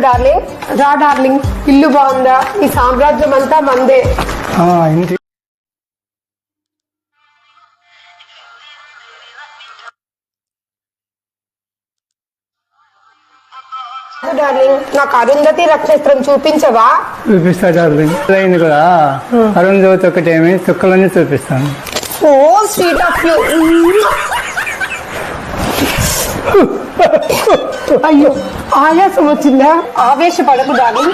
Darling. రా darling, ఇల్లు బాగుందా? ఈ సామ్రాజ్యం అంతా మందే. ఇంటి డార్లింగ్, నాకు అరుంధతి నక్షత్రం చూపించవా? చూపిస్తా డార్లింగ్. అయింది కూడా అరుణ్ ఒకటేమి చుక్కలన్నీ చూపిస్తాను. ఓ స్వీట్ ఆఫ్ యూ. అయ్యో, ఆయాసం వచ్చిందా? ఆవేశపడకు డార్లింగ్.